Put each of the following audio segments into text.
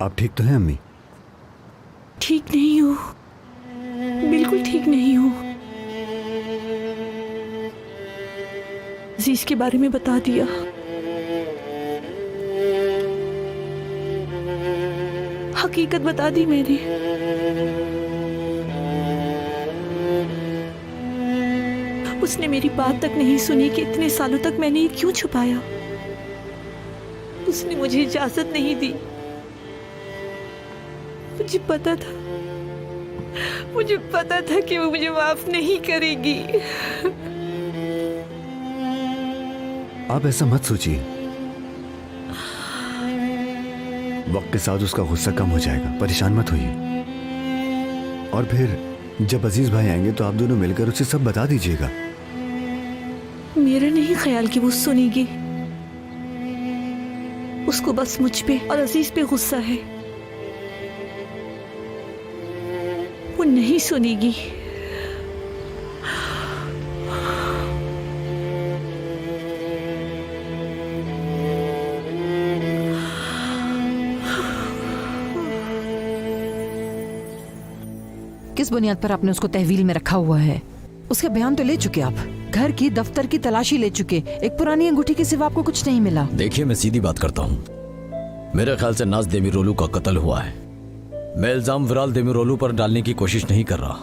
आप ठीक तो हैं अम्मी? ठीक नहीं हूँ, बिल्कुल ठीक नहीं हूँ। अजीज के बारे में बता दिया। हकीकत बता दी मैंने। उसने मेरी बात तक नहीं सुनी कि इतने सालों तक मैंने ये क्यों छुपाया। उसने मुझे इजाजत नहीं दी। मुझे पता था कि वो मुझे माफ नहीं करेगी। आप ऐसा मत सोचिए, वक्त के साथ उसका गुस्सा कम हो जाएगा, परेशान मत होइए। और फिर जब अजीज भाई आएंगे तो आप दोनों मिलकर उसे सब बता दीजिएगा। मेरा नहीं ख्याल कि वो सुनेगी। उसको बस मुझ पे और अजीज पे गुस्सा है। वो नहीं सुनेगी। किस बुनियाद पर आपने उसको तहवील में रखा हुआ है? उसका बयान तो ले चुके आप, घर की दफ्तर की तलाशी ले चुके, एक पुरानी अंगूठी के सिवा आपको कुछ नहीं मिला। देखिए, मैं सीधी बात करता हूँ। मेरे ख्याल से नाज देमिरोलू का कत्ल हुआ है। मैं इल्जाम विराल देमिरोलू पर डालने की कोशिश नहीं कर रहा।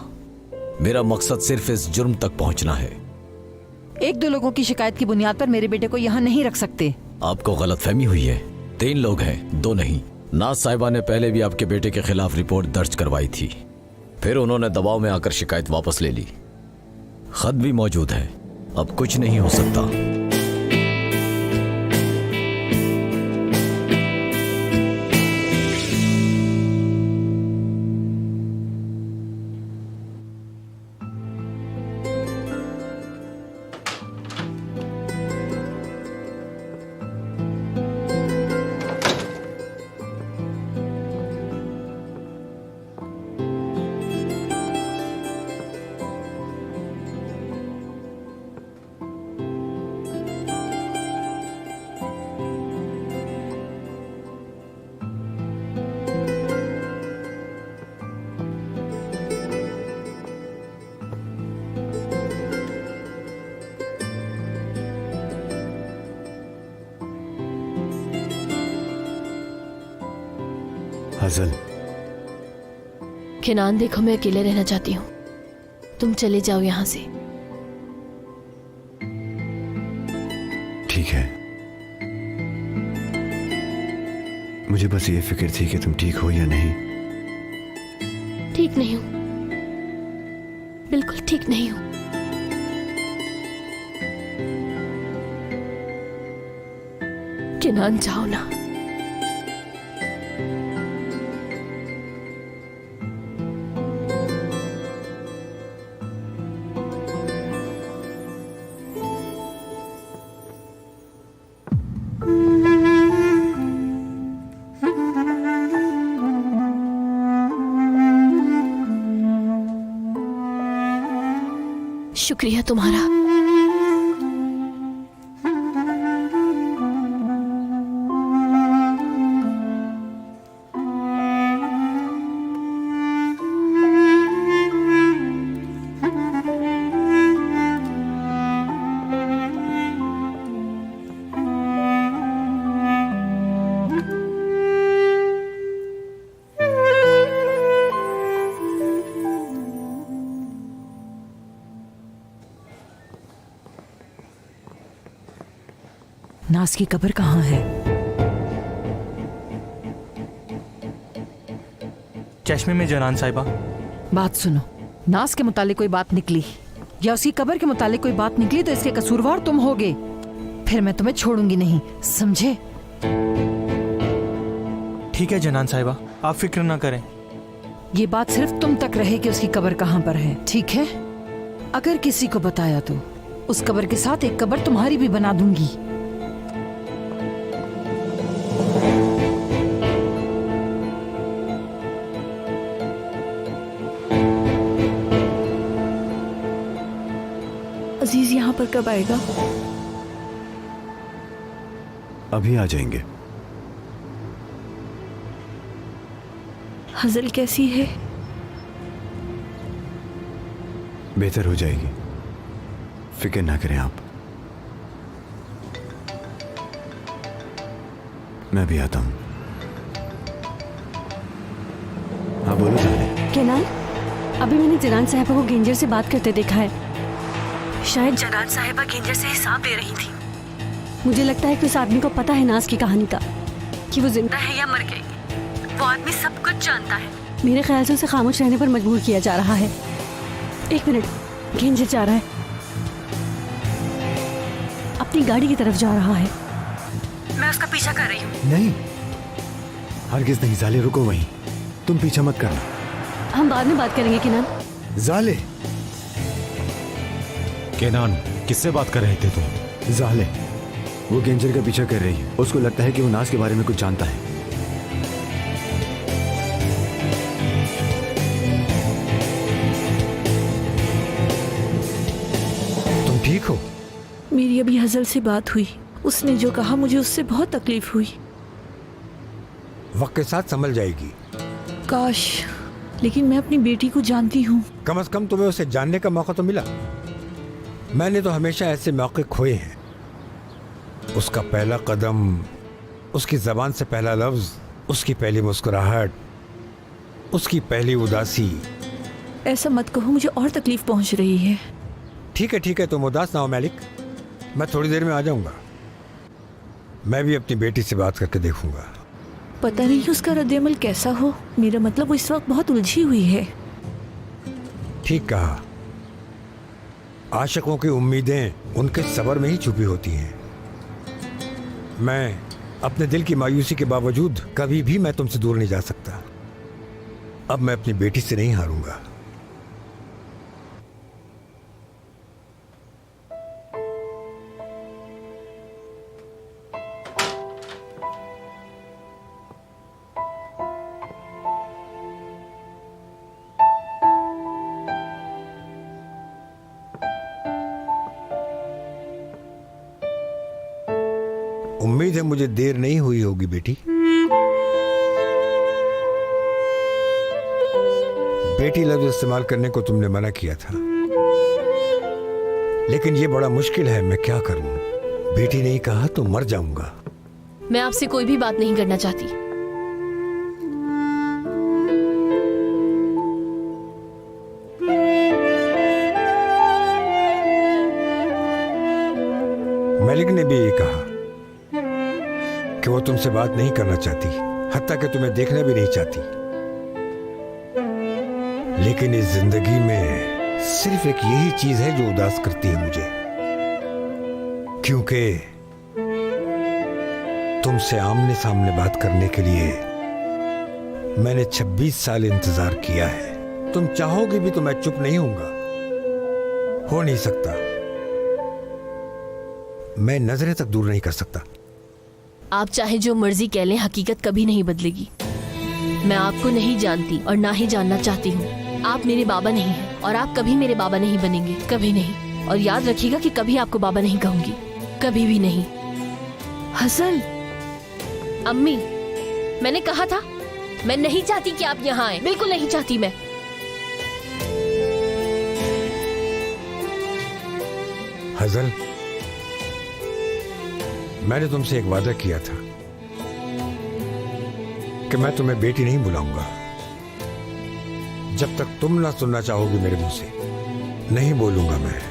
मेरा मकसद सिर्फ इस जुर्म तक पहुंचना है। एक दो लोगों की शिकायत की बुनियाद पर मेरे बेटे को यहाँ नहीं रख सकते। आपको गलतफहमी हुई है। 3 लोग हैं, 2 नहीं। नाज साहिबा ने पहले भी आपके बेटे के खिलाफ रिपोर्ट दर्ज करवाई थी, फिर उन्होंने दबाव में आकर शिकायत वापस ले ली। खत भी मौजूद है। अब कुछ नहीं हो सकता। हजल, किनान देखो, मैं अकेले रहना चाहती हूँ। तुम चले जाओ यहाँ से। ठीक है। मुझे बस ये फिक्र थी कि तुम ठीक हो या नहीं। ठीक नहीं हूँ, बिल्कुल ठीक नहीं हूँ। किनान जाओ ना। शुक्रिया तुम्हारा। नाज की कब्र कहाँ है? चश्मे में जनान साहिबा। बात सुनो, नाज के मुतालिक कोई बात निकली या उसकी कब्र के मुतालिक कोई बात निकली तो इसके कसूरवार तुम होगे। फिर मैं तुम्हें छोड़ूंगी नहीं, समझे? ठीक है जनान साहिबा, आप फिक्र ना करें। ये बात सिर्फ तुम तक रहे कि उसकी कब्र कहाँ पर है, ठीक है? अगर किसी को बताया तो उस कब्र के साथ एक कब्र तुम्हारी भी बना दूंगी। अजीज यहाँ पर कब आएगा? अभी आ जाएंगे। हजल कैसी है? बेहतर हो जाएगी, फिक्र ना करें आप। मैं भी आता हूं। हाँ बोलो जाने। केनान, अभी मैंने जनान साहिबा को गेंजर से बात करते देखा है। शायद जनान साहिबा गेंजर से हिसाब दे रही थी। मुझे लगता है कि उस आदमी को पता है नाज की कहानी का, कि वो जिंदा है या मर गई। वो आदमी सब कुछ जानता है। मेरे ख्याल से उसे खामोश रहने पर मजबूर किया जा रहा है। एक मिनट, गेंजर जा रहा है, अपनी गाड़ी की तरफ जा रहा है। मैं उसका पीछा कर रही हूँ। नहीं, हरगिज नहीं जाले, रुको वहीं। तुम पीछा मत करना। हम बाद में बात करेंगे केनान। जाले। केनान, किससे बात कर रहे थे तुम? जाले, वो गेंजर का पीछा कर रही है। उसको लगता है कि वो नाज के बारे में कुछ जानता है। तुम ठीक हो? मेरी अभी हजल से बात हुई। उसने जो कहा मुझे उससे बहुत तकलीफ हुई। वक्त के साथ संभल जाएगी। काश, लेकिन मैं अपनी बेटी को जानती हूँ। कम से कम तुम्हें उसे जानने का मौका तो मिला। मैंने तो हमेशा ऐसे मौके खोए हैं। उसका पहला कदम, उसकी जबान से पहला लफ्ज, उसकी पहली मुस्कुराहट, उसकी पहली उदासी। ऐसा मत कहो, मुझे और तकलीफ पहुंच रही है। ठीक है, तुम उदास ना हो मालिक। मैं थोड़ी देर में आ जाऊंगा। मैं भी अपनी बेटी से बात करके देखूंगा। पता नहीं उसका रद्द-ए-अमल कैसा हो। मेरा मतलब वो इस वक्त बहुत उलझी हुई है। ठीक कहा। आशिकों की उम्मीदें उनके सब्र में ही छुपी होती हैं। मैं अपने दिल की मायूसी के बावजूद कभी भी मैं तुमसे दूर नहीं जा सकता। अब मैं अपनी बेटी से नहीं हारूंगा। उम्मीद है मुझे देर नहीं हुई होगी बेटी। बेटी लफ्ज इस्तेमाल करने को तुमने मना किया था, लेकिन ये बड़ा मुश्किल है। मैं क्या करूं? बेटी नहीं कहा तो मर जाऊंगा। मैं आपसे कोई भी बात नहीं करना चाहती। मलिक ने भी ये कहा कि वो तुमसे बात नहीं करना चाहती, हत्ता कि तुम्हें देखना भी नहीं चाहती। लेकिन इस जिंदगी में सिर्फ एक यही चीज है जो उदास करती है मुझे, क्योंकि तुमसे आमने सामने बात करने के लिए मैंने 26 साल इंतजार किया है। तुम चाहोगे भी तो मैं चुप नहीं होऊंगा। हो नहीं सकता। मैं नजरें तक दूर नहीं कर सकता। आप चाहे जो मर्जी कह लें, हकीकत कभी नहीं बदलेगी। मैं आपको नहीं जानती और ना ही जानना चाहती हूँ। आप मेरे बाबा नहीं हैं और आप कभी मेरे बाबा नहीं बनेंगे, कभी नहीं। और याद रखिएगा कि कभी आपको बाबा नहीं कहूंगी, कभी भी नहीं। हसन, अम्मी, मैंने कहा था मैं नहीं चाहती कि आप यहाँ आए, बिल्कुल नहीं चाहती मैं। हजल, मैंने तुमसे एक वादा किया था कि मैं तुम्हें बेटी नहीं बुलाऊंगा जब तक तुम ना सुनना चाहोगी मेरे मुंह से। नहीं बोलूंगा मैं।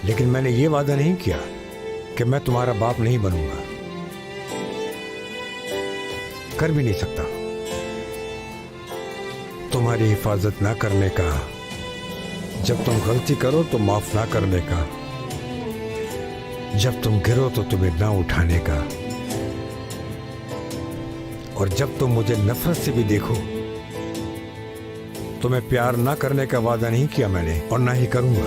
लेकिन मैंने ये वादा नहीं किया कि मैं तुम्हारा बाप नहीं बनूंगा। कर भी नहीं सकता। तुम्हारी हिफाजत ना करने का, जब तुम गलती करो तो माफ ना करने का, जब तुम गिरो तो तुम्हें ना उठाने का, और जब तुम मुझे नफरत से भी देखो तुम्हें प्यार ना करने का वादा नहीं किया मैंने, और ना ही करूंगा।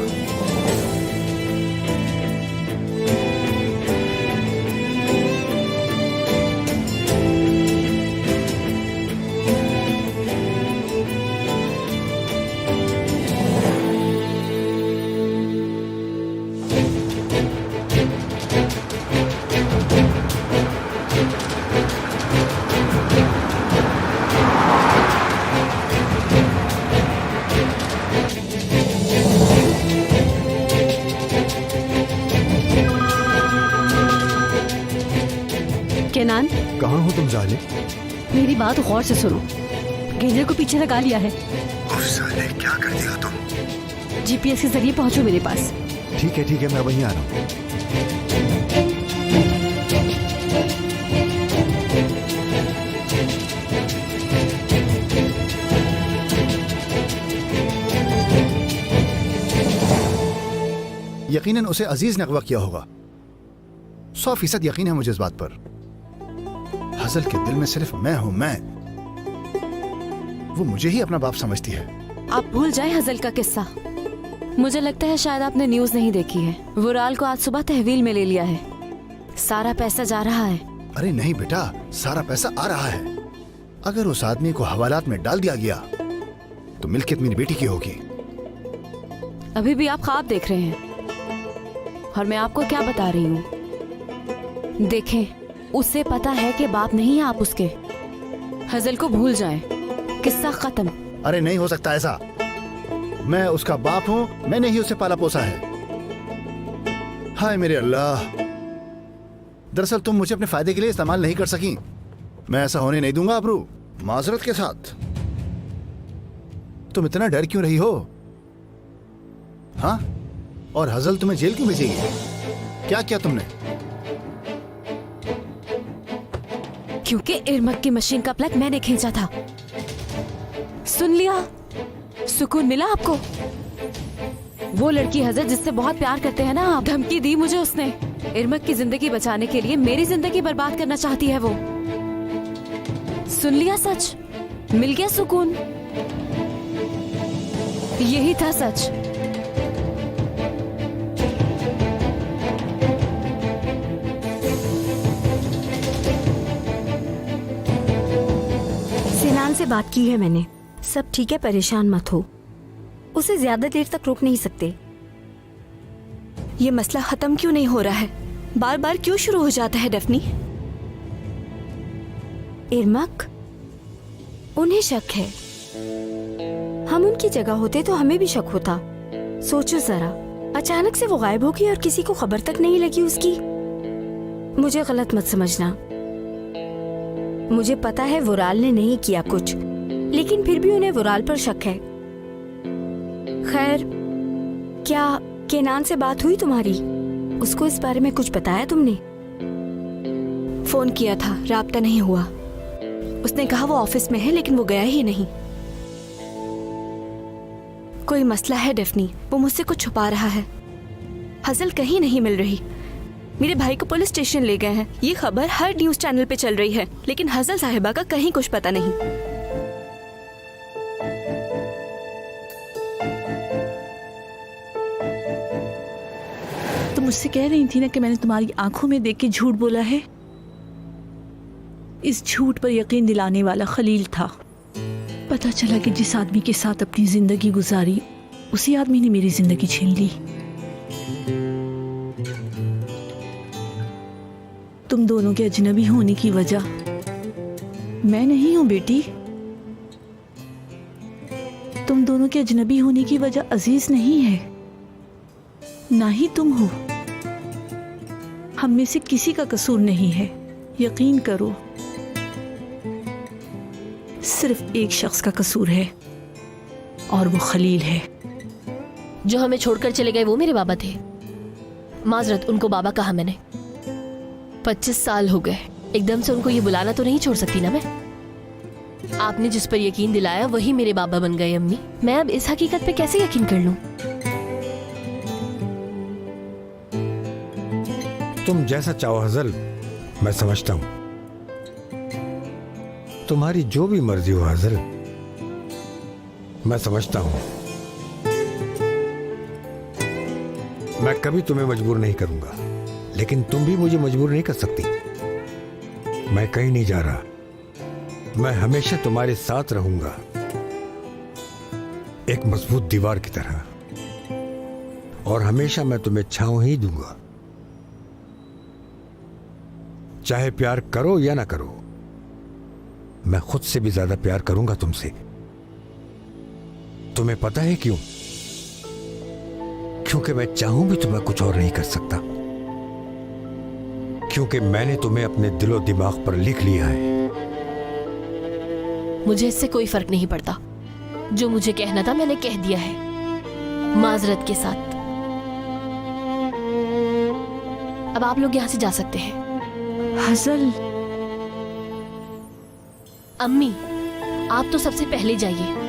केनान, कहाँ हो तुम जाले? मेरी बात गौर से सुनो। गेंजर को पीछे लगा लिया है। साले क्या कर दिया तुम? जीपीएस के जरिए पहुंचो मेरे पास। ठीक है मैं वहीं आ रहा हूँ। यकीनन उसे अजीज ने अगवा किया होगा। 100% यकीन है मुझे इस बात पर। हजल के दिल में सिर्फ मैं हूं, मैं। वो मुझे ही अपना बाप समझती है। आप भूल जाएं हजल का किस्सा। मुझे लगता है शायद आपने न्यूज़ नहीं देखी है। वुराल को आज सुबह तहवील में ले लिया है। सारा पैसा जा रहा है। अरे नहीं बेटा, सारा पैसा आ रहा है। अगर उस आदमी को हवालात में डाल दिया गया तो मिल्कियत मेरी बेटी की होगी। अभी भी आप ख्वाब देख रहे हैं और मैं आपको क्या बता रही हूँ। देखें, उसे पता है कि बाप नहीं है आप उसके। हजल को भूल जाएं, किस्सा खत्म। अरे नहीं हो सकता ऐसा। मैं उसका बाप हूँ, मैंने ही उसे पाला पोसा है। हाय मेरे अल्लाह, दरअसल तुम मुझे अपने फायदे के लिए इस्तेमाल नहीं कर सकी। मैं ऐसा होने नहीं दूंगा अबरू, माजरत के साथ। तुम इतना डर क्यों रही हो? हाँ, और हजल तुम्हें जेल क्यों भेजेगी? क्या किया तुमने? क्योंकि इरमक की मशीन का प्लग मैंने खींचा था। सुन लिया? सुकून मिला आपको? वो लड़की हजरत जिससे बहुत प्यार करते हैं ना आप, धमकी दी मुझे उसने। इरमक की जिंदगी बचाने के लिए मेरी जिंदगी बर्बाद करना चाहती है वो। सुन लिया सच? मिल गया सुकून? यही था सच। सिनान से बात की है मैंने। सब ठीक है, परेशान मत हो। उसे ज्यादा देर तक रोक नहीं सकते। ये मसला खत्म क्यों नहीं हो रहा है? बार बार क्यों शुरू हो जाता है डफनी? इरमक, उन्हें शक है। हम उनकी जगह होते तो हमें भी शक होता। सोचो जरा, अचानक से वो गायब हो गई और किसी को खबर तक नहीं लगी उसकी। मुझे गलत मत समझना। मुझे पता है वुराल ने नहीं किया कुछ, लेकिन फिर भी उन्हें वुराल पर शक है। खैर, क्या केनान से बात हुई तुम्हारी? उसको इस बारे में कुछ बताया तुमने? फोन किया था, राब्ता नहीं हुआ। उसने कहा वो ऑफिस में है, लेकिन वो गया ही नहीं। कोई मसला है डफनी, वो मुझसे कुछ छुपा रहा है। हजल कहीं नहीं मिल रही। मेरे भाई को पुलिस स्टेशन ले गए हैं। ये खबर हर न्यूज चैनल पे चल रही है, लेकिन हजल साहिबा का कहीं कुछ पता नहीं। तुम मुझसे कह रही थी ना कि मैंने तुम्हारी आंखों में देख के झूठ बोला है। इस झूठ पर यकीन दिलाने वाला खलील था। पता चला कि जिस आदमी के साथ अपनी जिंदगी गुजारी, उसी आदमी ने मेरी जिंदगी छीन ली। तुम दोनों के अजनबी होने की वजह मैं नहीं हूं बेटी। तुम दोनों के अजनबी होने की वजह अजीज नहीं है, ना ही तुम हो। हम में से किसी का कसूर नहीं है, यकीन करो। सिर्फ एक शख्स का कसूर है और वो खलील है। जो हमें छोड़कर चले गए वो मेरे बाबा थे। माजरत, उनको बाबा कहा मैंने। 25 साल हो गए। एकदम से उनको ये बुलाना तो नहीं छोड़ सकती ना मैं। आपने जिस पर यकीन दिलाया वही मेरे बाबा बन गए अम्मी। मैं अब इस हकीकत पे कैसे यकीन कर लूं? तुम जैसा चाहो हजल, मैं समझता हूं। तुम्हारी जो भी मर्जी हो हजल, मैं समझता हूं। मैं कभी तुम्हें मजबूर नहीं करूंगा, लेकिन तुम भी मुझे मजबूर नहीं कर सकती। मैं कहीं नहीं जा रहा। मैं हमेशा तुम्हारे साथ रहूंगा, एक मजबूत दीवार की तरह, और हमेशा मैं तुम्हें छांव ही दूंगा। चाहे प्यार करो या ना करो, मैं खुद से भी ज्यादा प्यार करूंगा तुमसे। तुम्हें पता है क्यों? क्योंकि मैं चाहूं भी तो मैं कुछ और नहीं कर सकता। क्योंकि मैंने तुम्हें अपने दिलो दिमाग पर लिख लिया है। मुझे इससे कोई फर्क नहीं पड़ता। जो मुझे कहना था मैंने कह दिया है, माजरत के साथ। अब आप लोग यहाँ से जा सकते हैं। हसल, अम्मी, आप तो सबसे पहले जाइए।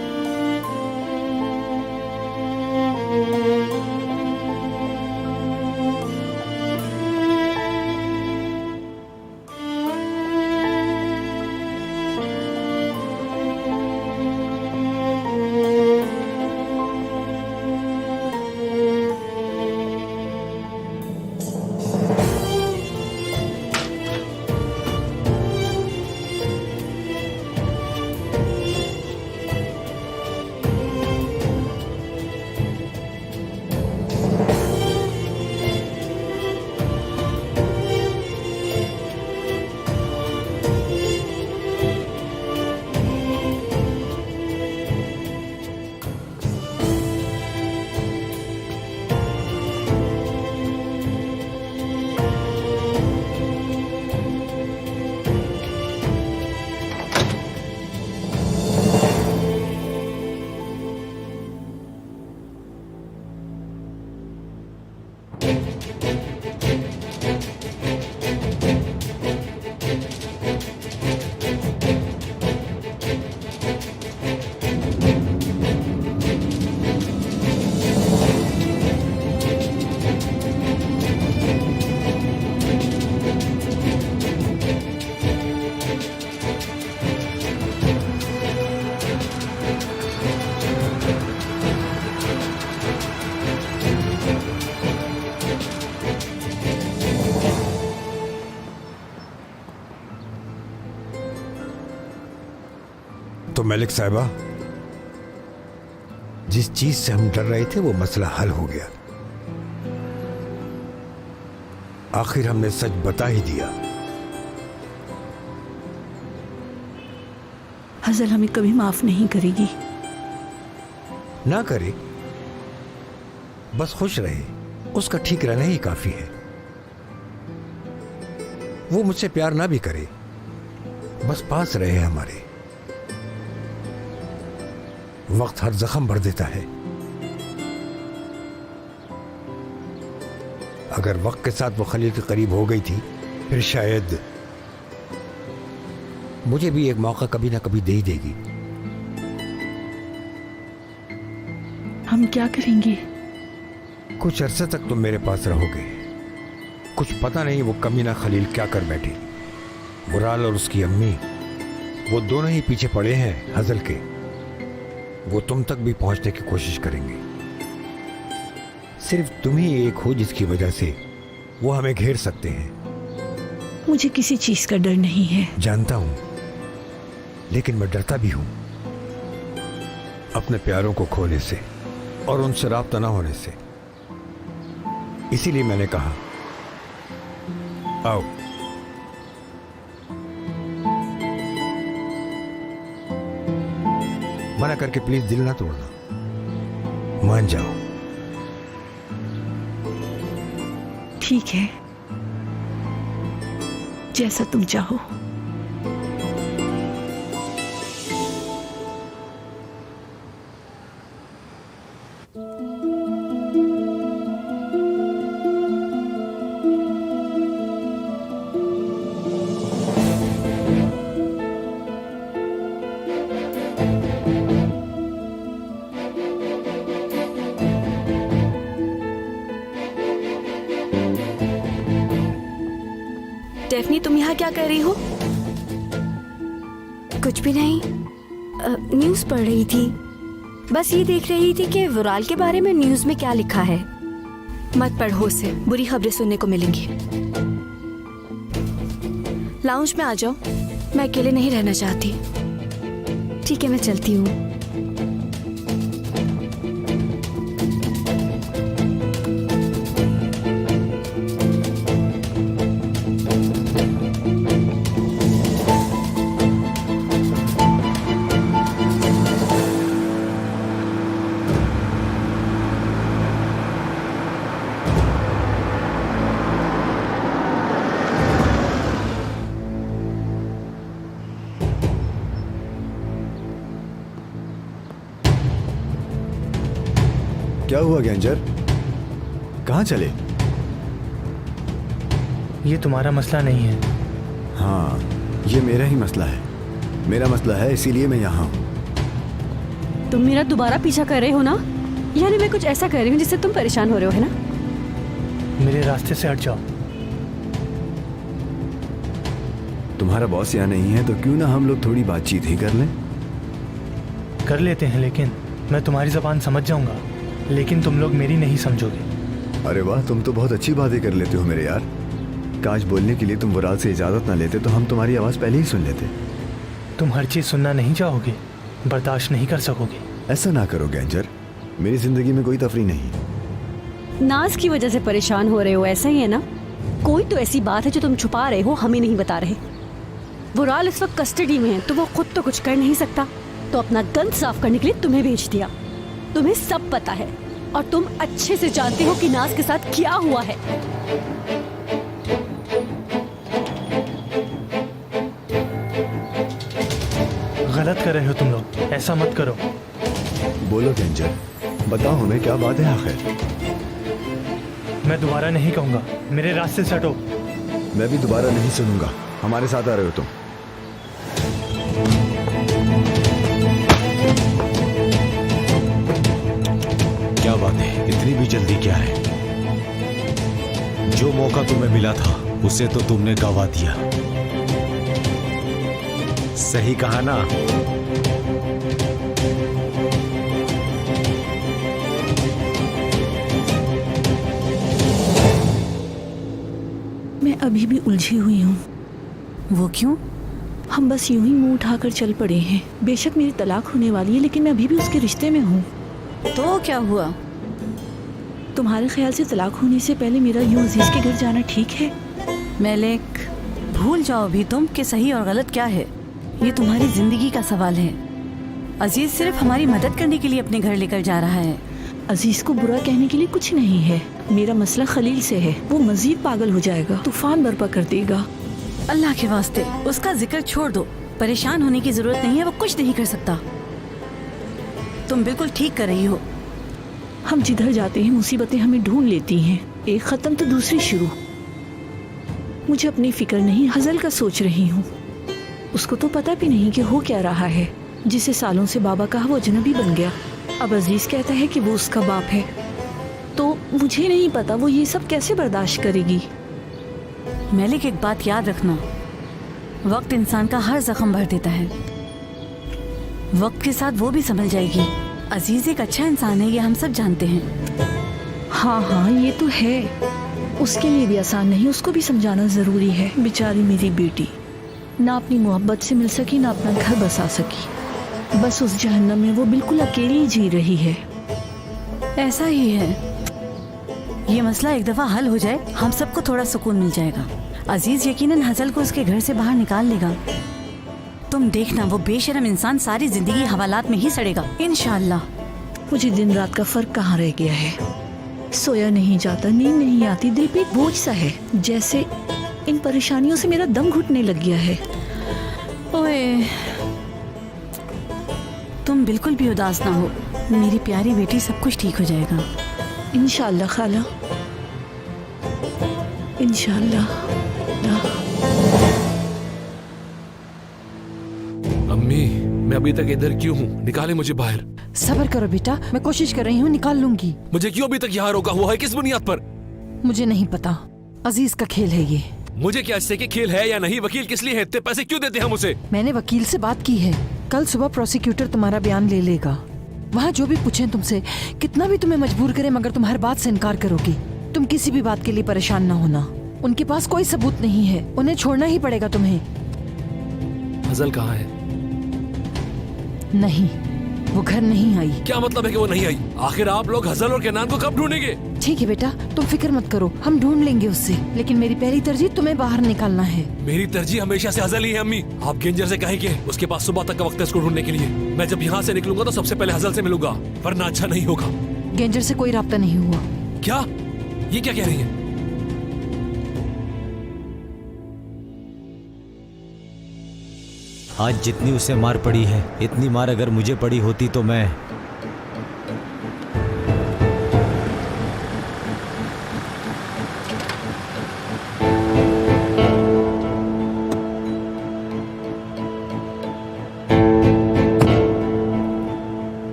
तो मलिक साहिबा, जिस चीज से हम डर रहे थे वो मसला हल हो गया। आखिर हमने सच बता ही दिया। हसल हमें कभी माफ नहीं करेगी। ना करे, बस खुश रहे, उसका ठीक रहना ही काफी है। वो मुझसे प्यार ना भी करे, बस पास रहे हमारे। वक्त हर जख्म भर देता है। अगर वक्त के साथ वो खलील के करीब हो गई थी, फिर शायद मुझे भी एक मौका कभी ना कभी दे ही देगी। हम क्या करेंगे? कुछ अरसे तक तुम मेरे पास रहोगे। कुछ पता नहीं वो कमीना खलील क्या कर बैठी। बुराल और उसकी अम्मी, वो दोनों ही पीछे पड़े हैं हजल के। वो तुम तक भी पहुंचने की कोशिश करेंगे। सिर्फ तुम ही एक हो जिसकी वजह से वो हमें घेर सकते हैं। मुझे किसी चीज का डर नहीं है। जानता हूं, लेकिन मैं डरता भी हूं अपने प्यारों को खोने से और उनसे राब्ता ना होने से। इसीलिए मैंने कहा, आओ। मना करके प्लीज दिल ना तोड़ना, मान जाओ। ठीक है, जैसा तुम चाहो। डेफनी, तुम यहाँ क्या कर रही हो? कुछ भी नहीं, न्यूज़ पढ़ रही थी। बस ये देख रही थी कि वुराल के बारे में न्यूज़ में क्या लिखा है। मत पढ़ो उसे, बुरी खबरें सुनने को मिलेंगी। लाउंज में आ जाओ, मैं अकेले नहीं रहना चाहती। ठीक है, मैं चलती हूँ। क्या हुआ गेंजर? कहाँ चले? ये तुम्हारा मसला नहीं है। हाँ, ये मेरा ही मसला है। मेरा मसला है, इसीलिए मैं यहाँ हूँ। तुम मेरा दोबारा पीछा कर रहे हो ना? यानी मैं कुछ ऐसा कर रही हूँ जिससे तुम परेशान हो रहे हो, है ना? मेरे रास्ते से हट जाओ। तुम्हारा बॉस यहाँ नहीं है तो क्यों ना हम लोग थोड़ी बातचीत ही कर लें? कर लेते हैं, लेकिन मैं तुम्हारी ज़बान समझ जाऊंगा, लेकिन तुम लोग मेरी नहीं समझोगे। अरे वाह, तुम तो बहुत अच्छी बातें कर लेते हो मेरे यार। काश बोलने के लिए तुम वराल से इजाज़त ना लेते तो हम तुम्हारी आवाज़ पहले ही सुन लेते। तुम हर चीज़ सुनना नहीं चाहोगे, बर्दाश्त नहीं कर सकोगे। ऐसा ना करो गेंजर, मेरी जिंदगी में कोई तफरी नहीं। नाज की वजह से परेशान हो रहे हो, ऐसा ही है ना? कोई तो ऐसी बात है जो तुम छुपा रहे हो, हमें नहीं बता रहे। वुराल इस वक्त कस्टडी में है तो वो खुद तो कुछ कर नहीं सकता, तो अपना गंद साफ करने के लिए तुम्हें भेज दिया। तुम्हें सब पता है और तुम अच्छे से जानते हो कि नाज के साथ क्या हुआ है। गलत कर रहे हो तुम लोग, ऐसा मत करो। बोलो गेंजर, बताओ हमें क्या बात है आखिर? मैं दोबारा नहीं कहूंगा, मेरे रास्ते से हटो। मैं भी दोबारा नहीं सुनूंगा। हमारे साथ आ रहे हो तुम। क्या बात है, इतनी भी जल्दी क्या है? जो मौका तुम्हें मिला था उसे तो तुमने गंवा दिया। सही कहा ना? मैं अभी भी उलझी हुई हूँ। वो क्यों? हम बस यूं ही मुंह उठाकर चल पड़े हैं। बेशक मेरी तलाक होने वाली है, लेकिन मैं अभी भी उसके रिश्ते में हूँ। तो क्या हुआ? तुम्हारे ख्याल से तलाक होने से पहले मेरा यूं अजीज के घर जाना ठीक है? मलिक, भूल जाओ अभी तुम कि सही और गलत क्या है। ये तुम्हारी जिंदगी का सवाल है। अजीज सिर्फ हमारी मदद करने के लिए अपने घर लेकर जा रहा है। अजीज को बुरा कहने के लिए कुछ नहीं है। मेरा मसला खलील से है। वो मजीद पागल हो जाएगा, तूफान बर्पा कर देगा। अल्लाह के वास्ते उसका जिक्र छोड़ दो। परेशान होने की जरूरत नहीं है, वो कुछ नहीं कर सकता। तुम बिल्कुल ठीक कर रही हो। हम जिधर जाते हैं मुसीबतें हमें ढूंढ लेती हैं, एक खत्म तो दूसरी शुरू। मुझे अपनी फिक्र नहीं, हजल का सोच रही हूँ। उसको तो पता भी नहीं कि हो क्या रहा है। जिसे सालों से बाबा कहा वो अजनबी बन गया। अब अजीज कहता है कि वो उसका बाप है, तो मुझे नहीं पता वो ये सब कैसे बर्दाश्त करेगी। मलिक, एक बात याद रखना, वक्त इंसान का हर जख्म भर देता है। वक्त के साथ वो भी संभल जाएगी। अजीज एक अच्छा इंसान है, ये हम सब जानते हैं। हाँ हाँ, ये तो है। उसके लिए भी आसान नहीं, उसको भी समझाना जरूरी है। बेचारी मेरी बेटी ना अपनी मोहब्बत से मिल सकी, ना अपना घर बसा सकी। बस उस जहन्नम में वो बिल्कुल अकेली जी रही है। ऐसा ही है। ये मसला एक दफा हल हो जाए, हम सबको थोड़ा सुकून मिल जाएगा। अजीज यकीनन हसल को उसके घर से बाहर निकाल लेगा। तुम देखना, वो बेशरम इंसान सारी जिंदगी हवालात में ही सड़ेगा इंशाअल्लाह। मुझे दिन रात का फर्क कहाँ रह गया है। सोया नहीं जाता, नींद नहीं आती, दिल पे एक बोझ सा है, जैसे इन परेशानियों से मेरा दम घुटने लग गया है। ओए, तुम बिल्कुल भी उदास ना हो मेरी प्यारी बेटी, सब कुछ ठीक हो जाएगा इंशाअल्लाह खाला, इंशाअल्लाह। अम्मी, मैं अभी तक इधर क्यों हूँ? निकाले मुझे बाहर। सब्र करो बेटा, मैं कोशिश कर रही हूँ, निकाल लूंगी। मुझे क्यों अभी तक यहाँ रोका हुआ है? किस बुनियाद पर? मुझे नहीं पता, अजीज का खेल है ये। मुझे क्या इससे कि खेल है या नहीं? वकील किस लिए है? इतने पैसे क्यों देते हैं हम उसे? मैंने वकील से बात की है। कल सुबह प्रोसिक्यूटर तुम्हारा बयान ले लेगा। वहाँ जो भी पूछें तुमसे, कितना भी तुम्हें मजबूर करें, मगर तुम हर बात से इनकार करोगी। तुम किसी भी बात के लिए परेशान ना होना। उनके पास कोई सबूत नहीं है, उन्हें छोड़ना ही पड़ेगा तुम्हें। हजल कहाँ है? नहीं, वो घर नहीं आई। क्या मतलब है कि वो नहीं आई? आखिर आप लोग हजल और केनान को कब ढूंढेंगे? ठीक है बेटा, तुम फिक्र मत करो, हम ढूंढ लेंगे उससे, लेकिन मेरी पहली तरजीह तुम्हें बाहर निकालना है। मेरी तरजीह हमेशा से हजल ही है अम्मी। आप गेंजर से कहेंगे उसके पास सुबह तक का वक्त है इसको ढूंढने के लिए। मैं जब यहाँ से निकलूंगा तो सबसे पहले हजल से मिलूंगा, वरना अच्छा नहीं होगा। गेंजर से कोई राब्ता नहीं हुआ। क्या? ये क्या कह रही है? आज जितनी उसे मार पड़ी है, इतनी मार अगर मुझे पड़ी होती तो मैं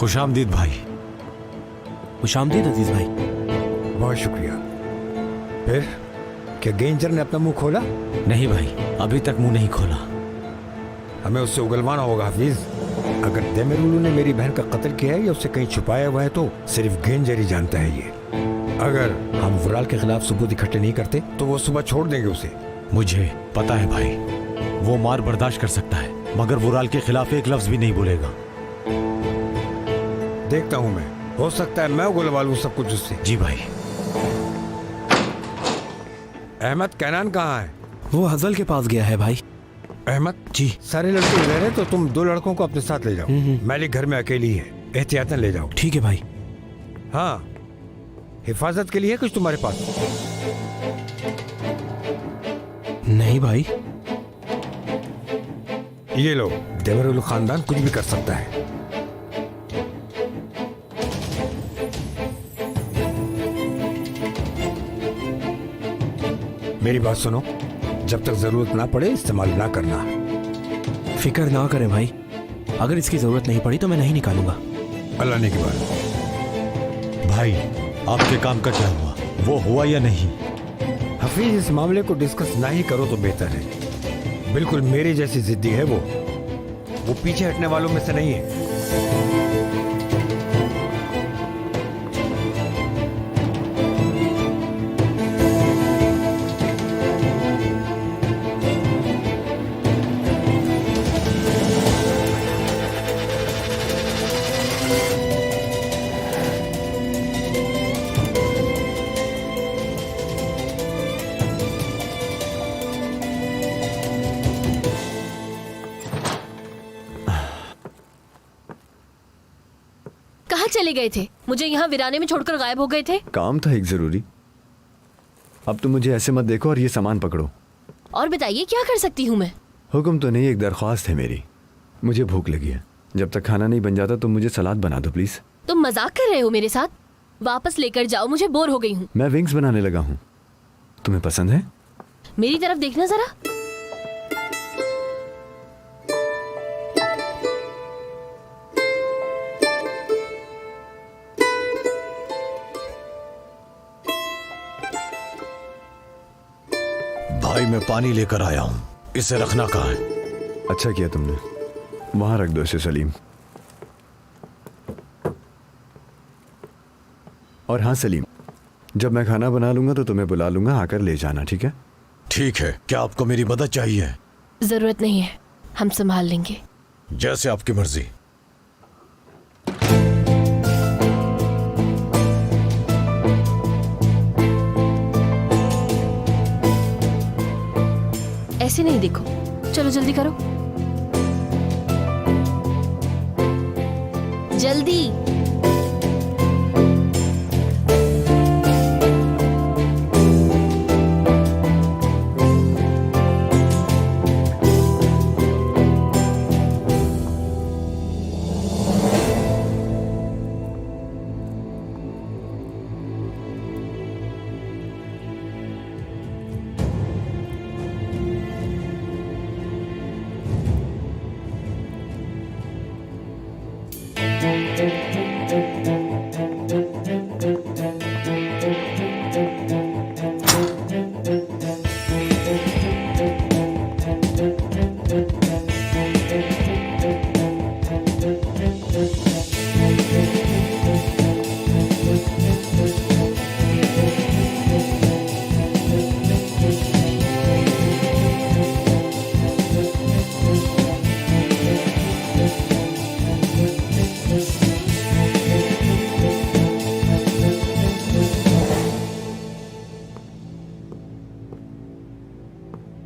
खुशामदीद भाई। खुशामदीद अजीज भाई। बहुत शुक्रिया। फिर क्या गेंजर ने अपना मुंह खोला? नहीं भाई, अभी तक मुंह नहीं खोला। हमें उससे उगलवाना होगा हफीज। अगर देमेरुलू ने मेरी बहन का कत्ल किया है या उसे कहीं छुपाया हुआ है तो सिर्फ गेंजर ही जानता है ये। अगर हम वुराल के खिलाफ सबूत इकट्ठे नहीं करते तो वो सुबह छोड़ देंगे उसे। मुझे पता है भाई, वो मार बर्दाश्त कर सकता है, मगर वुराल के खिलाफ एक लफ्ज भी नहीं बोलेगा। देखता हूँ मैं, हो सकता है मैं उगलवा लूं सब कुछ उससे। जी भाई। अहमद कैनान कहाँ है? वो हजल के पास गया है भाई। अहमद जी। सारे लड़के इधर हैं तो तुम 2 लड़कों को अपने साथ ले जाओ। मैलिक घर में अकेली है, एहतियातन ले जाओ। ठीक है भाई। हाँ, हिफाजत के लिए कुछ तुम्हारे पास? नहीं भाई। ये लो, देवरुल खानदान कुछ भी कर सकता है। मेरी बात सुनो, जब तक जरूरत ना पड़े इस्तेमाल ना करना। फिक्र ना करें भाई, अगर इसकी जरूरत नहीं पड़ी तो मैं नहीं निकालूंगा। अल्लाह ने की बात। भाई आपके काम का क्या हुआ, वो हुआ या नहीं? हफीज, इस मामले को डिस्कस ना ही करो तो बेहतर है। बिल्कुल मेरी जैसी जिद्दी है वो पीछे हटने वालों में से नहीं है। चले गए थे? मुझे यहाँ वीराने में छोड़कर गायब हो गए थे। काम था एक जरूरी। अब तुम मुझे ऐसे मत देखो और ये सामान पकड़ो। और बताइए क्या कर सकती हूँ मैं? हुक्म तो नहीं, एक दरख्वास्त है मेरी। मुझे भूख लगी है, जब तक खाना नहीं बन जाता तो मुझे सलाद बना दो प्लीज। तुम मजाक कर रहे हो मेरे साथ? वापस लेकर जाओ, मुझे बोर हो गई हूँ। मैं विंग्स बनाने लगा हूँ, तुम्हें पसंद है? मेरी तरफ देखना जरा। भाई मैं पानी लेकर आया हूँ, इसे रखना कहाँ है? अच्छा किया तुमने, वहां रख दो इसे सलीम। और हाँ सलीम, जब मैं खाना बना लूंगा तो तुम्हें बुला लूंगा, आकर ले जाना, ठीक है? ठीक है। क्या आपको मेरी मदद चाहिए? जरूरत नहीं है, हम संभाल लेंगे। जैसे आपकी मर्जी। ऐसे नहीं, देखो, चलो जल्दी करो, जल्दी।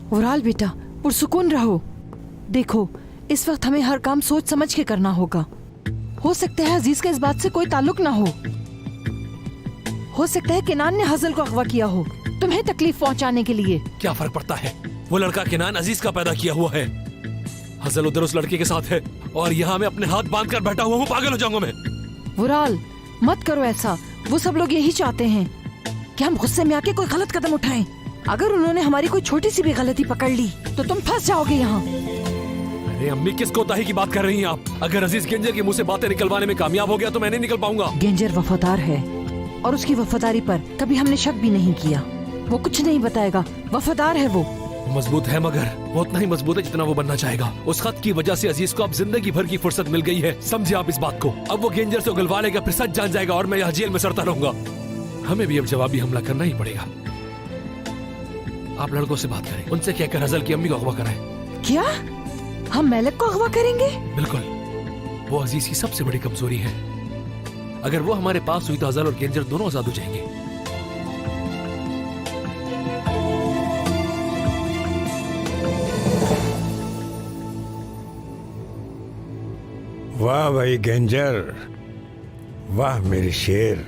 वुराल बेटा, पुरसुकून रहो। देखो, इस वक्त हमें हर काम सोच समझ के करना होगा। हो सकता है अजीज का इस बात से कोई ताल्लुक ना हो सकता है किनान ने हजल को अगवा किया हो तुम्हें तकलीफ पहुंचाने के लिए। क्या फर्क पड़ता है, वो लड़का किनान अजीज का पैदा किया हुआ है। हजल उधर उस लड़के के साथ है और यहाँ मैं अपने हाथ बांध कर बैठा हुआ हूँ, पागल हो जाऊंगा मैं। वुराल, मत करो ऐसा। वो सब लोग यही चाहते हैं कि हम गुस्से में आके कोई गलत कदम उठाएं। अगर उन्होंने हमारी कोई छोटी सी भी गलती पकड़ ली तो तुम फंस जाओगे यहाँ। अरे अम्मी, किस कोताही की बात कर रही हैं आप? अगर अजीज गेंजर के मुंह से बातें निकलवाने में कामयाब हो गया तो मैं नहीं निकल पाऊंगा। गेंजर वफादार है और उसकी वफादारी पर कभी हमने शक भी नहीं किया। वो कुछ नहीं बताएगा, वफादार है वो। मजबूत है, मगर वो उतना ही मजबूत है जितना वो बनना चाहेगा। उस खत की वजह से अजीज को अब जिंदगी भर की फुर्सत मिल गई है, समझे आप इस बात को। अब वो गेंजर से उगलवा लेगा, फिर सच जान जाएगा और मैं यहाँ जेल में सड़ता रहूंगा। हमें भी अब जवाबी हमला करना ही पड़ेगा। आप लड़कों से बात करें, उनसे कहकर हजल की अम्मी को अगवा कराएं। क्या हम मेलक को अगवा करेंगे? बिल्कुल, वो अजीज की सबसे बड़ी कमजोरी है। अगर वो हमारे पास हुई तो हजल और गेंजर दोनों आजाद हो जाएंगे। वाह भाई गेंजर, वाह मेरे शेर।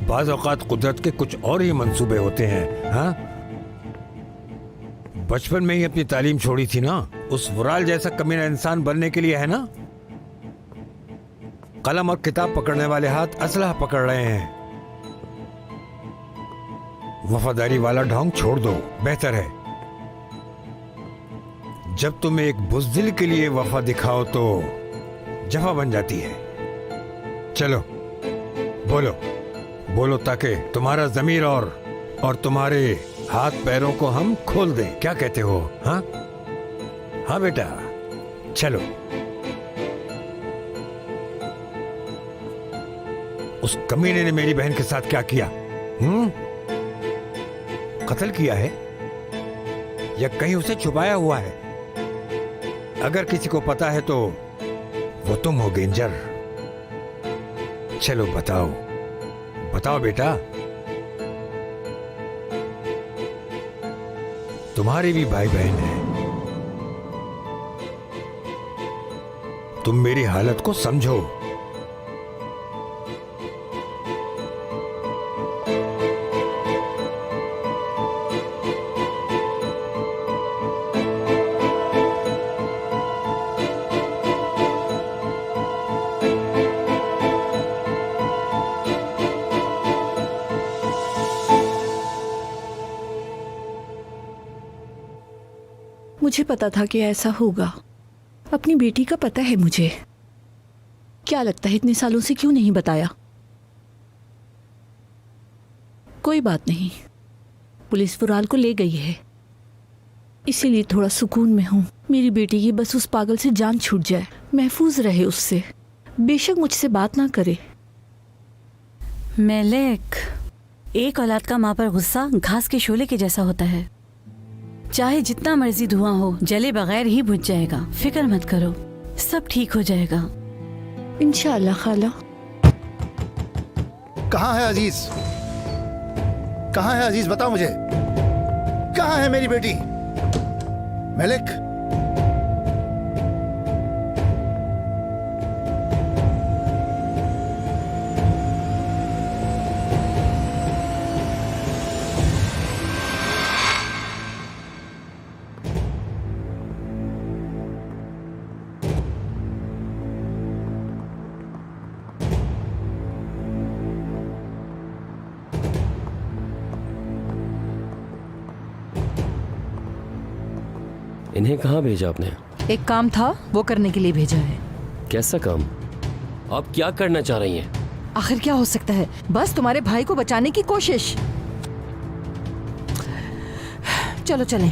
बाज़ औक़ात कुदरत के कुछ और ही मंसूबे होते हैं। हाँ, बचपन में ही अपनी तालीम छोड़ी थी ना, उस वुराल जैसा कमीना इंसान बनने के लिए, है ना? कलम और किताब पकड़ने वाले हाथ असलहा पकड़ रहे हैं। वफादारी वाला ढोंग छोड़ दो, बेहतर है। जब तुम एक बुज़दिल के लिए वफा दिखाओ तो जफा बन जाती है। चलो बोलो बोलो, ताकि तुम्हारा ज़मीर और तुम्हारे हाथ पैरों को हम खोल दें। क्या कहते हो? हाँ हाँ बेटा, चलो। उस कमीने ने मेरी बहन के साथ क्या किया? कत्ल किया है या कहीं उसे छुपाया हुआ है? अगर किसी को पता है तो वो तुम हो गेंजर। चलो बताओ बताओ बेटा, तुम्हारे भी भाई बहन हैं। तुम मेरी हालत को समझो। मुझे पता था कि ऐसा होगा। अपनी बेटी का पता है मुझे। क्या लगता है इतने सालों से क्यों नहीं बताया? कोई बात नहीं, पुलिस वुराल को ले गई है, इसीलिए थोड़ा सुकून में हूं। मेरी बेटी की बस उस पागल से जान छूट जाए, महफूज रहे उससे, बेशक मुझसे बात ना करे। मेलेक, एक औलाद का माँ पर गुस्सा घास के शोले के जैसा होता है। चाहे जितना मर्जी धुआं हो, जले बगैर ही बुझ जाएगा। फिक्र मत करो, सब ठीक हो जाएगा इंशाअल्लाह। खाला, कहाँ है अजीज? कहाँ है अजीज? बताओ मुझे, कहाँ है मेरी बेटी? मेलेक, इन्हें कहाँ भेजा आपने? एक काम था, वो करने के लिए भेजा है। कैसा काम? आप क्या करना चाह रही हैं? आखिर क्या हो सकता है, बस तुम्हारे भाई को बचाने की कोशिश। चलो चलें।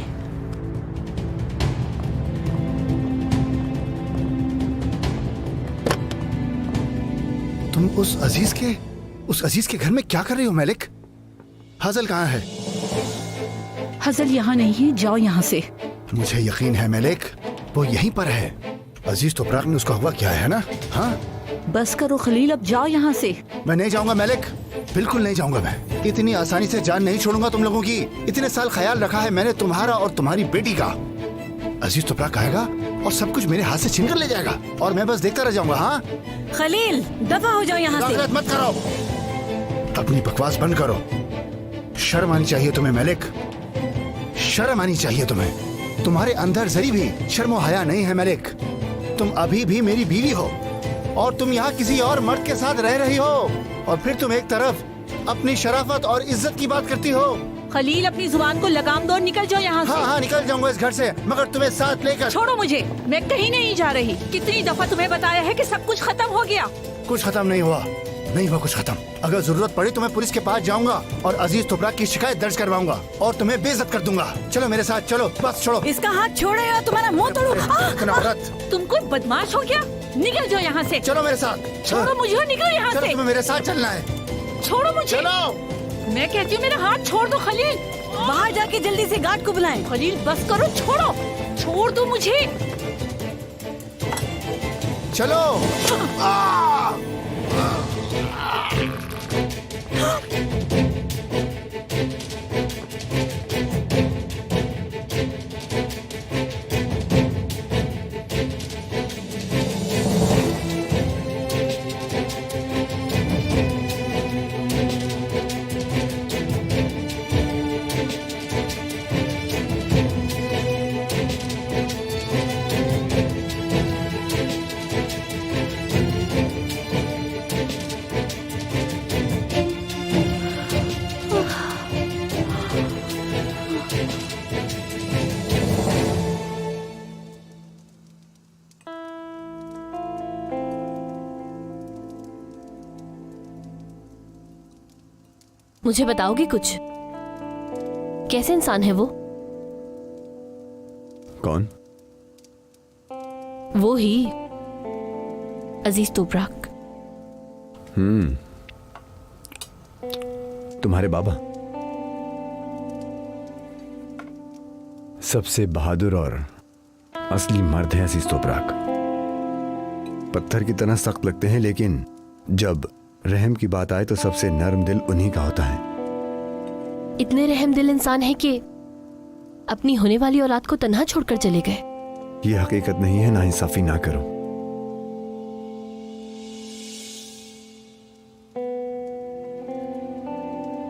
तुम उस अजीज के घर में क्या कर रही हो मेलिक? हजल कहाँ है? हजल यहाँ नहीं है, जाओ यहाँ से। मुझे यकीन है मेलिक, वो यहीं पर है। अजीज तो प्राग ने उसको अगवा किया है ना? हाँ, बस करो खलील, अब जाओ यहाँ से। मैं नहीं जाऊंगा मेलिक, बिल्कुल नहीं जाऊंगा। मैं इतनी आसानी से जान नहीं छोड़ूंगा तुम लोगों की। इतने साल ख्याल रखा है मैंने तुम्हारा और तुम्हारी बेटी का। अजीज तो प्राग आएगा और सब कुछ मेरे हाथ से छीन कर ले जाएगा और मैं बस देखता रह जाऊंगा। हाँ खलील, दफा हो जाओ यहाँ से। मत करो, अपनी बकवास बंद करो। शर्म आनी चाहिए तुम्हें मेलिक, शर्म आनी चाहिए तुम्हें। तुम्हारे अंदर जरी भी शर्म और हया नहीं है मेलिक। तुम अभी भी मेरी बीवी हो और तुम यहाँ किसी और मर्द के साथ रह रही हो और फिर तुम एक तरफ अपनी शराफत और इज्जत की बात करती हो खलील अपनी जुबान को लगाम दो और निकल जाओ यहाँ से। हाँ हाँ निकल जाऊंगा इस घर से, मगर तुम्हें साथ लेकर। छोड़ो मुझे, मैं कहीं नहीं जा रही। कितनी दफा तुम्हें बताया है कि सब कुछ खत्म हो गया। कुछ खत्म नहीं हुआ, नहीं हुआ कुछ खत्म। अगर जरूरत पड़ी तो मैं पुलिस के पास जाऊंगा और अजीज तुबराक की शिकायत दर्ज करवाऊंगा और तुम्हें बेइज्जत कर दूंगा। चलो मेरे साथ चलो, बस छोड़ो। इसका हाथ छोड़ो या तुम्हारा मुंह तोड़ो। औरत, तुम कोई बदमाश हो गया? निकल जाओ यहाँ से। चलो मेरे साथ। छोड़ो मुझे, निकलो यहाँ से। तुम्हें मेरे साथ चलना है। छोड़ो मुझे। चलो। मैं कहती हूँ मेरा हाथ छोड़ दो खलील। बाहर जाके जल्दी से गार्ड को बुलाएं। खलील बस करो, छोड़ो, छोड़ दो मुझे। चलो। मुझे बताओगे कुछ? कैसे इंसान है वो? कौन? वो ही अजीज तुबराक। तुम्हारे बाबा सबसे बहादुर और असली मर्द हैं अजीज तुबराक। पत्थर की तरह सख्त लगते हैं, लेकिन जब रहम की बात आए तो सबसे नर्म दिल उन्हीं का होता है। इतने रहम दिल इंसान है कि अपनी होने वाली औलाद को तन्हा छोड़कर चले गए। ये हकीकत नहीं है, नाइंसाफी ना करो।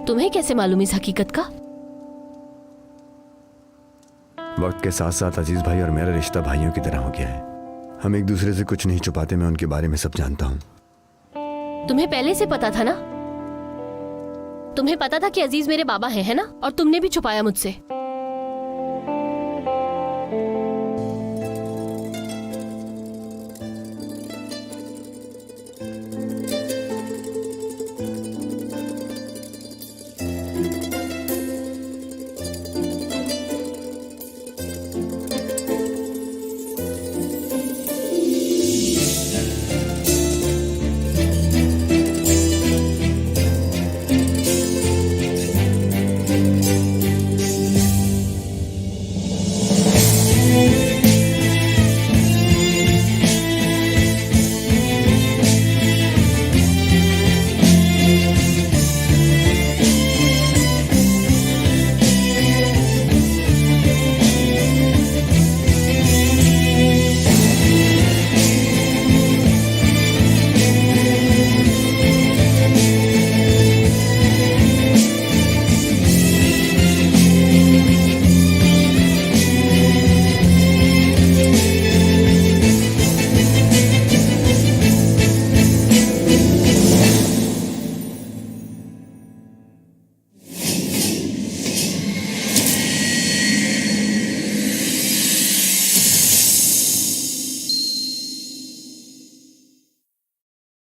तुम्हें कैसे मालूम इस हकीकत का? वक्त के साथ साथ अजीज भाई और मेरा रिश्ता भाइयों की तरह हो गया है। हम एक दूसरे से कुछ नहीं छुपाते, मैं उनके बारे में सब जानता हूँ। तुम्हें पहले से पता था ना? तुम्हें पता था कि अजीज मेरे बाबा हैं, है ना? और तुमने भी छुपाया मुझसे।